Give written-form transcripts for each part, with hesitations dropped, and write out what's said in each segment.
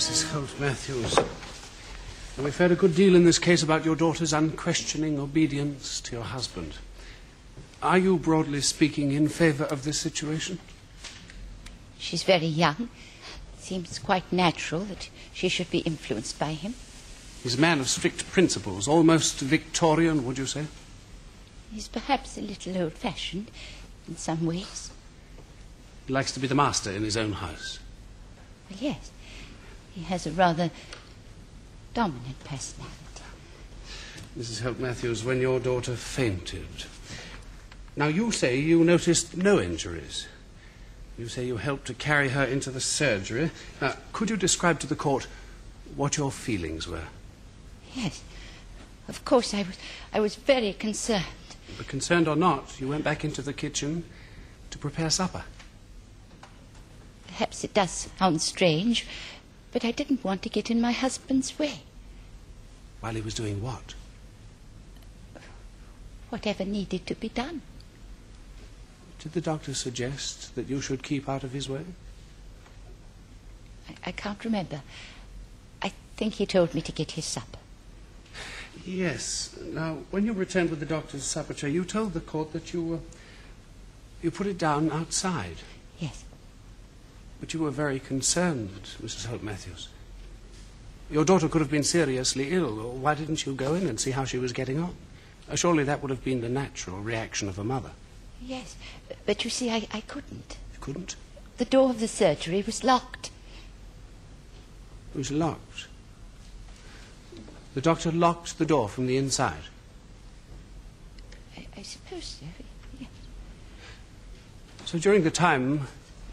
Mrs. Holt-Matthews. We've heard a good deal in this case about your daughter's unquestioning obedience to your husband. Are you, broadly speaking, in favour of this situation? She's very young. It seems quite natural that she should be influenced by him. He's a man of strict principles, almost Victorian, would you say? He's perhaps a little old-fashioned in some ways. He likes to be the master in his own house. Well, yes. He has a rather dominant personality. Mrs. Holt-Matthews, when your daughter fainted... Now, you say you noticed no injuries. You say you helped to carry her into the surgery. Now, could you describe to the court what your feelings were? Yes. Of course, I was very concerned. But concerned or not, you went back into the kitchen to prepare supper. Perhaps it does sound strange, but I didn't want to get in my husband's way. While he was doing what? Whatever needed to be done. Did the doctor suggest that you should keep out of his way? I can't remember. I think he told me to get his supper. Yes. Now, when you returned with the doctor's supper tray, you told the court that you put it down outside. Yes. But you were very concerned, Mrs. Holt-Matthews. Your daughter could have been seriously ill. Why didn't you go in and see how she was getting on? Surely that would have been the natural reaction of a mother. Yes, but you see, I couldn't. You couldn't? The door of the surgery was locked. It was locked? The doctor locked the door from the inside? I suppose so, yes. So during the time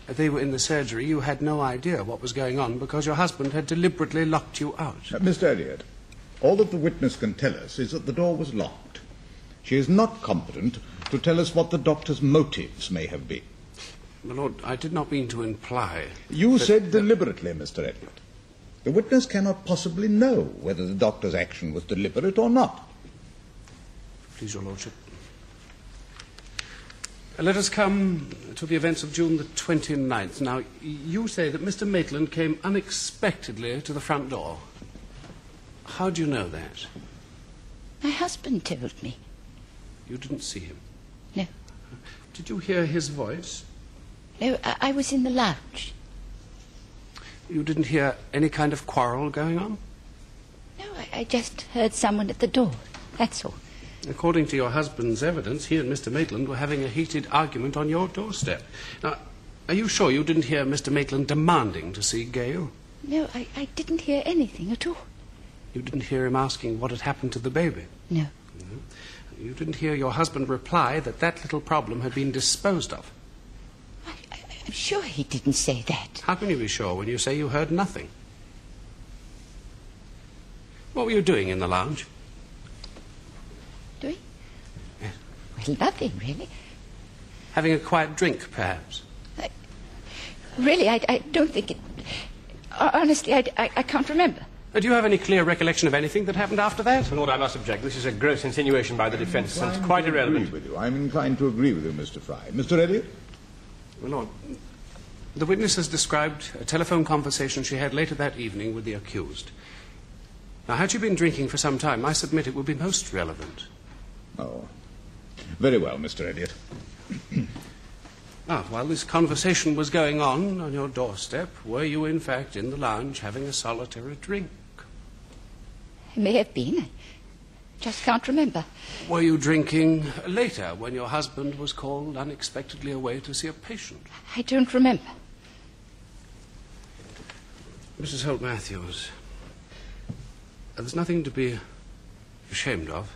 they were in the surgery, you had no idea what was going on because your husband had deliberately locked you out? Mr. Elliot, all that the witness can tell us is that the door was locked. She is not competent to tell us what the doctor's motives may have been. My lord, I did not mean to imply... You said deliberately, Mr. Elliot. The witness cannot possibly know whether the doctor's action was deliberate or not. Please, your lordship. Let us come to the events of June the 29th. Now, you say that Mr. Maitland came unexpectedly to the front door. How do you know that? My husband told me. You didn't see him? No. Did you hear his voice? No, I was in the lounge. You didn't hear any kind of quarrel going on? No, I just heard someone at the door, that's all. According to your husband's evidence, he and Mr. Maitland were having a heated argument on your doorstep. Now, are you sure you didn't hear Mr. Maitland demanding to see Gail? No, I didn't hear anything at all. You didn't hear him asking what had happened to the baby? No. You didn't hear your husband reply that that little problem had been disposed of? I'm sure he didn't say that. How can you be sure when you say you heard nothing? What were you doing in the lounge? Doing? Yes. Well, nothing, really. Having a quiet drink, perhaps? Really, I don't think it... Honestly, I can't remember. Do you have any clear recollection of anything that happened after that? Lord, I must object. This is a gross insinuation by the defence, and it's quite irrelevant. I'm inclined to agree with you, Mr. Fry. Mr. Elliot? Well, Lord, the witness has described a telephone conversation she had later that evening with the accused. Now, had she been drinking for some time, I submit it would be most relevant. Oh. Very well, Mr. Elliot. Now, while this conversation was going on your doorstep, were you, in fact, in the lounge having a solitary drink? I may have been. I just can't remember. Were you drinking later when your husband was called unexpectedly away to see a patient? I don't remember. Mrs. Holt-Matthews, there's nothing to be ashamed of.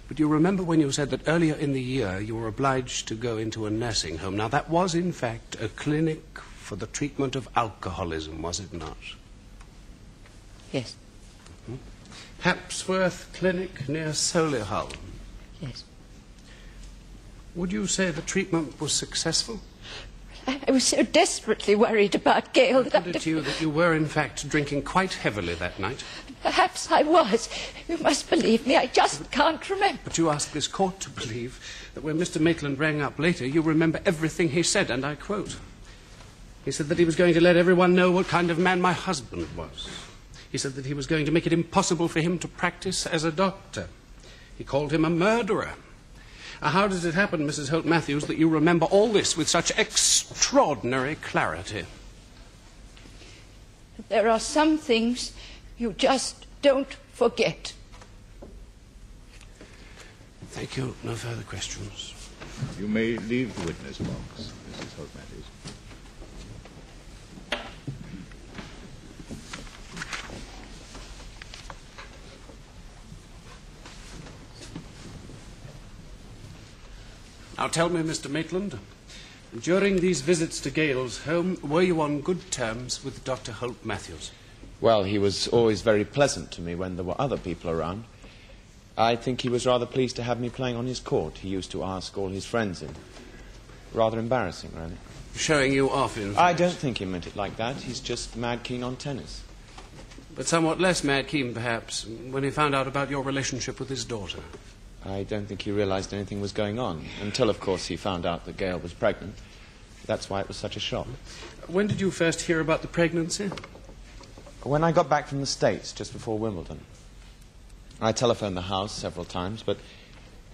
But you remember when you said that earlier in the year you were obliged to go into a nursing home. Now, that was, in fact, a clinic for the treatment of alcoholism, was it not? Yes. Hapsworth Clinic near Solihull. Yes. Would you say the treatment was successful? I was so desperately worried about Gail that Put it to you that you were, in fact, drinking quite heavily that night. Perhaps I was. You must believe me. I just can't remember. But you ask this court to believe that when Mr. Maitland rang up later, you remember everything he said, and I quote, He said that he was going to let everyone know what kind of man my husband was. He said that he was going to make it impossible for him to practice as a doctor. He called him a murderer. How does it happen, Mrs. Holt Matthews, that you remember all this with such extraordinary clarity? There are some things you just don't forget. Thank you. No further questions. You may leave the witness box, Mrs. Holt Matthews. Now tell me, Mr. Maitland, during these visits to Gale's home, were you on good terms with Dr. Holt Matthews? Well, he was always very pleasant to me when there were other people around. I think he was rather pleased to have me playing on his court. He used to ask all his friends in. Rather embarrassing, really. Showing you off, in fact. I don't think he meant it like that. He's just mad keen on tennis. But somewhat less mad keen, perhaps, when he found out about your relationship with his daughter. I don't think he realized anything was going on, until, of course, he found out that Gale was pregnant. That's why it was such a shock. When did you first hear about the pregnancy? When I got back from the States, just before Wimbledon. I telephoned the house several times, but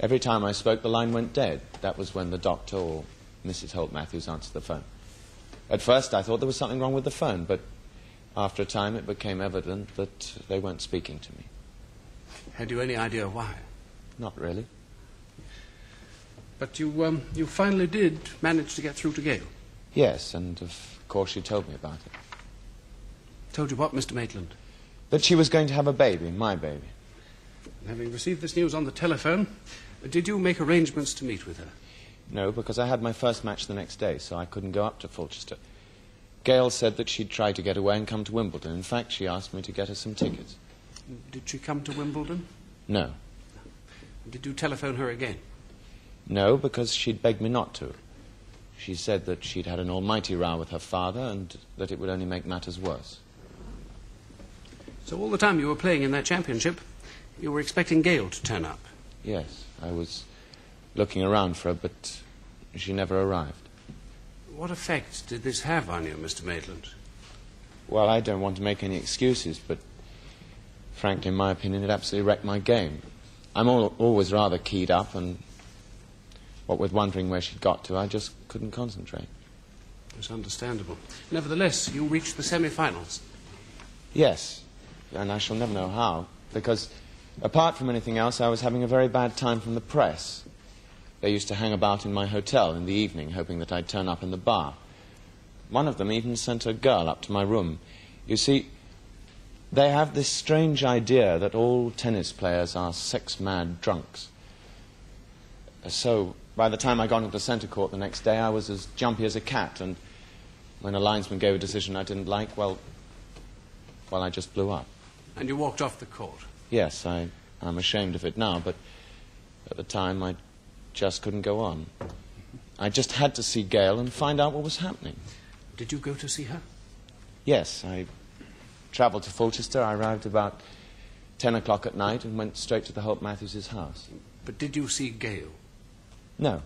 every time I spoke, the line went dead. That was when the doctor or Mrs. Holt Matthews answered the phone. At first, I thought there was something wrong with the phone, but after a time, it became evident that they weren't speaking to me. Had you any idea why? Not really. But you finally did manage to get through to Gale? Yes, and of course she told me about it. Told you what, Mr. Maitland? That she was going to have a baby, my baby. Having received this news on the telephone, did you make arrangements to meet with her? No, because I had my first match the next day, so I couldn't go up to Fulchester. Gale said that she'd try to get away and come to Wimbledon. In fact, she asked me to get her some tickets. Did she come to Wimbledon? No. Did you telephone her again? No, because she'd begged me not to. She said that she'd had an almighty row with her father and that it would only make matters worse. So all the time you were playing in that championship, you were expecting Gale to turn up? Yes, I was looking around for her, but she never arrived. What effect did this have on you, Mr. Maitland? Well, I don't want to make any excuses, but frankly, in my opinion, it absolutely wrecked my game. I'm always rather keyed up, and what with wondering where she'd got to, I just couldn't concentrate. It's understandable. Nevertheless, you reached the semi-finals. Yes, and I shall never know how, because apart from anything else, I was having a very bad time from the press. They used to hang about in my hotel in the evening, hoping that I'd turn up in the bar. One of them even sent a girl up to my room. You see, they have this strange idea that all tennis players are sex-mad drunks. So, by the time I got into the centre court the next day, I was as jumpy as a cat, and when a linesman gave a decision I didn't like, well, I just blew up. And you walked off the court? Yes, I'm ashamed of it now, but at the time I just couldn't go on. I just had to see Gale and find out what was happening. Did you go to see her? Yes, I travelled to Fulchester. I arrived about 10 o'clock at night and went straight to the Holt Matthews' house. But did you see Gale? No,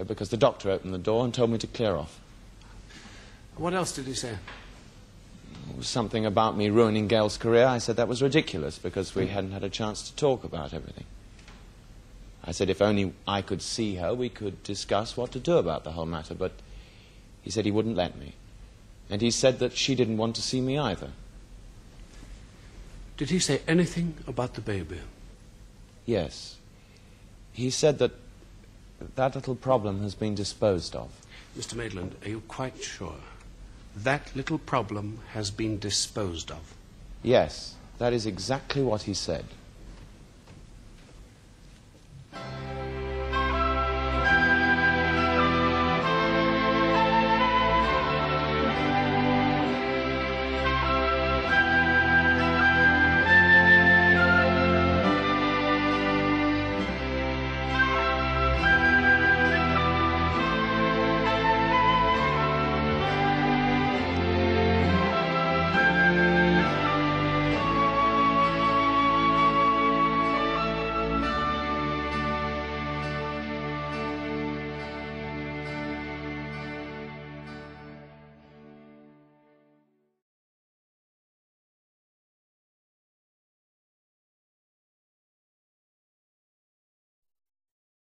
because the doctor opened the door and told me to clear off. What else did he say? It was something about me ruining Gale's career. I said that was ridiculous because we hadn't had a chance to talk about everything. I said if only I could see her, we could discuss what to do about the whole matter, but he said he wouldn't let me. And he said that she didn't want to see me either. Did he say anything about the baby? Yes. He said that that little problem has been disposed of. Mr. Maitland, are you quite sure? That little problem has been disposed of? Yes, that is exactly what he said.